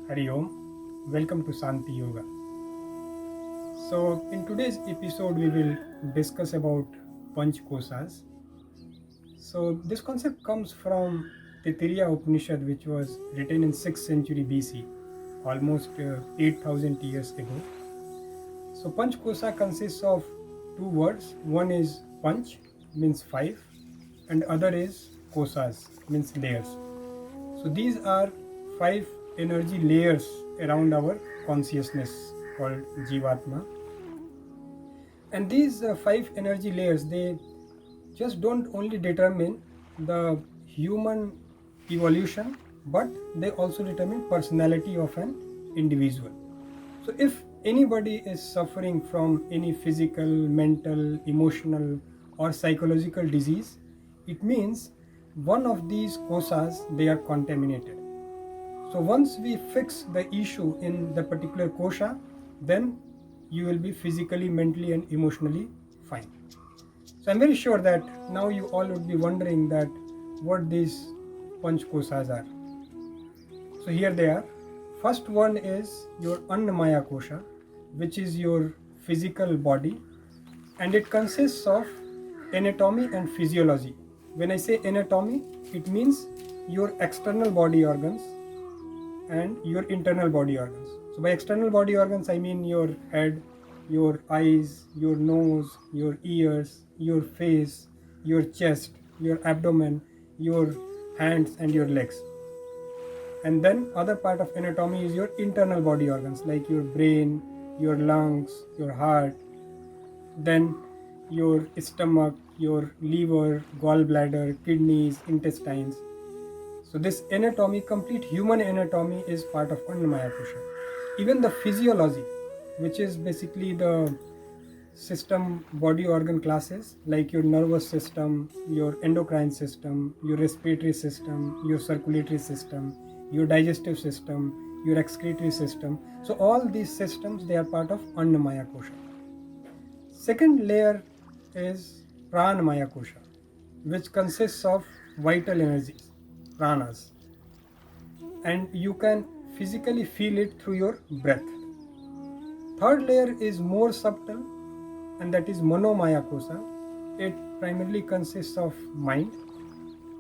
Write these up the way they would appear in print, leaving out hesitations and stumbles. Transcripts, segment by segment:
Hari Om. Welcome to Santi Yoga. So, in today's episode, we will discuss about Panch Kosas. So, this concept comes from Taittiriya Upanishad, which was written in 6th century BC, almost 8,000 years ago. So, Panch Kosa consists of two words. One is Panch, means five, and other is Kosas, means layers. So these are five energy layers around our consciousness called Jivatma. And these five energy layers, they just don't only determine the human evolution, but they also determine personality of an individual. So if anybody is suffering from any physical, mental, emotional, or psychological disease, it means one of these kosas they are contaminated. So once we fix the issue in the particular kosha, then you will be physically, mentally, and emotionally fine. So I'm very sure that now you all would be wondering that what these panch kosas are. So here they are. First one is your Annamaya kosha, which is your physical body, and it consists of anatomy and physiology. When I say anatomy, it means your external body organs and your internal body organs. So by external body organs, I mean your head, your eyes, your nose, your ears, your face, your chest, your abdomen, your hands, and your legs. And then other part of anatomy is your internal body organs like your brain, your lungs, your heart, then your stomach, your liver, gallbladder, kidneys, intestines. So this anatomy, complete human anatomy, is part of Annamaya Kosha. Even the physiology, which is basically the system body organ classes like your nervous system, your endocrine system, your respiratory system, your circulatory system, your digestive system, your excretory system. So all these systems, they are part of Annamaya Kosha. Second layer is Pranamaya Kosha, which consists of vital energies, pranas, and you can physically feel it through your breath. Third layer is more subtle, and that is Manomaya Kosha. It primarily consists of mind,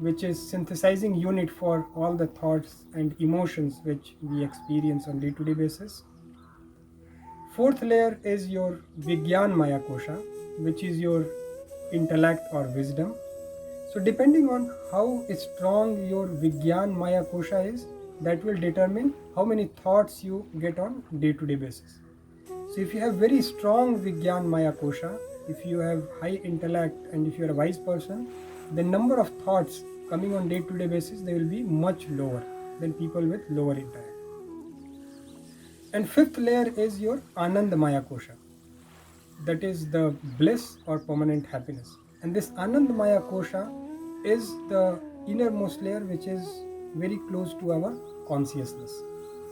which is synthesizing unit for all the thoughts and emotions which we experience on day-to-day basis. Fourth layer is your Vigyan Maya Kosha, which is your intellect or wisdom. So depending on how strong your Vigyan Maya Kosha is, that will determine how many thoughts you get on day-to-day basis. So if you have very strong Vigyan Maya Kosha, if you have high intellect and if you are a wise person, the number of thoughts coming on day-to-day basis, they will be much lower than people with lower intellect. And fifth layer is your Anand Maya Kosha, that is the bliss or permanent happiness. And this Anand Maya Kosha is the innermost layer which is very close to our consciousness.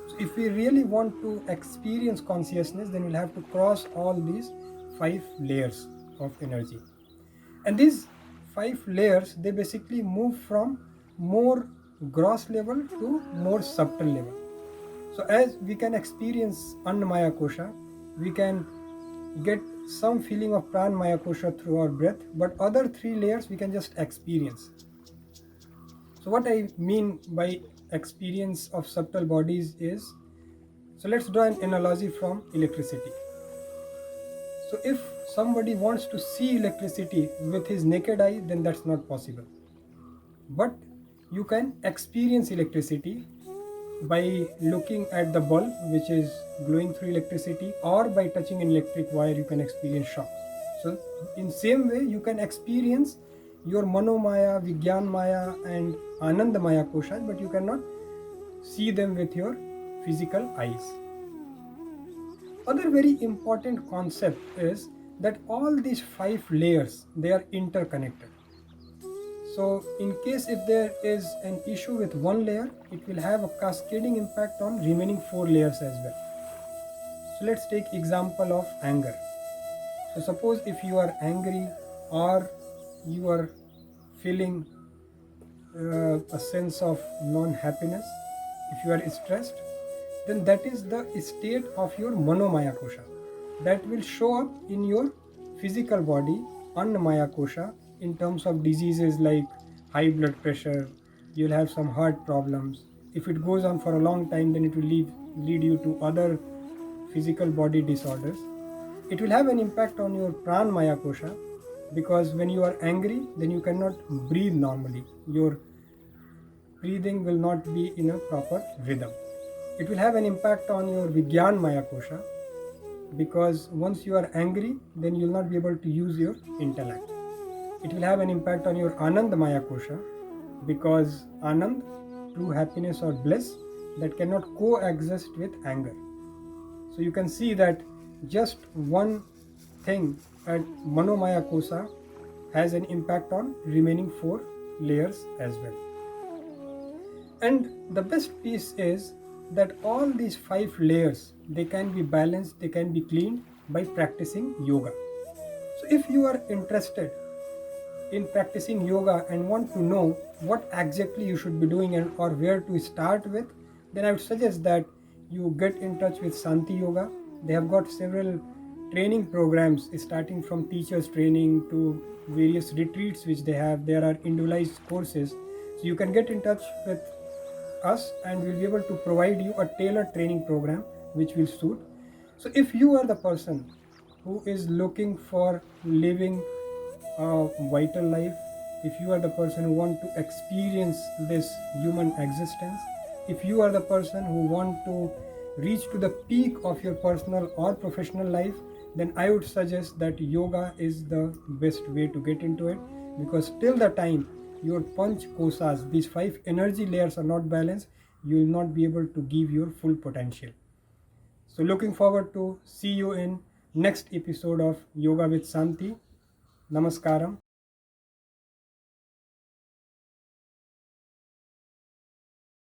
So if we really want to experience consciousness, then we'll have to cross all these five layers of energy. And these five layers, they basically move from more gross level to more subtle level. So as we can experience Annamaya Kosha, we can get some feeling of Pranamaya Kosha through our breath, but other three layers we can just experience. So what I mean by experience of subtle bodies is, so let's draw an analogy from electricity. So if somebody wants to see electricity with his naked eye, then that's not possible. But you can experience electricity by looking at the bulb which is glowing through electricity, or by touching an electric wire you can experience shock. So in same way you can experience your Manomaya, Vigyan Maya and Anandamaya Kosha, but you cannot see them with your physical eyes. Other very important concept is that all these five layers, they are interconnected. So in case if there is an issue with one layer, it will have a cascading impact on remaining four layers as well. So let's take example of anger. So suppose if you are angry or you are feeling a sense of non-happiness, if you are stressed, then that is the state of your manomaya kosha. That will show up in your physical body, annamaya kosha, in terms of diseases like high blood pressure. You'll have some heart problems. If it goes on for a long time, then it will lead you to other physical body disorders. It will have an impact on your pranmaya kosha, because when you are angry, then you cannot breathe normally. Your breathing will not be in a proper rhythm. It will have an impact on your Vigyan Maya Kosha, because once you are angry, then you will not be able to use your intellect. It will have an impact on your Anand Maya Kosha, because Anand, true happiness or bliss, that cannot coexist with anger. So you can see that just one thing at Manomaya Kosha has an impact on remaining 4 layers as well. And the best piece is that all these 5 layers, they can be balanced, they can be cleaned by practicing yoga. So if you are interested in practicing yoga and want to know what exactly you should be doing and or where to start with, then I would suggest that you get in touch with Santi Yoga. They have got several training programs, starting from teachers training to various retreats which they have. There are individualized courses. So you can get in touch with us and we'll be able to provide you a tailored training program which will suit. So if you are the person who is looking for living a vital life, if you are the person who want to experience this human existence, if you are the person who want to reach to the peak of your personal or professional life, then I would suggest that yoga is the best way to get into it, because till the time your panch kosas, these 5 energy layers, are not balanced, you will not be able to give your full potential. So looking forward to see you in next episode of Yoga with Santi. Namaskaram.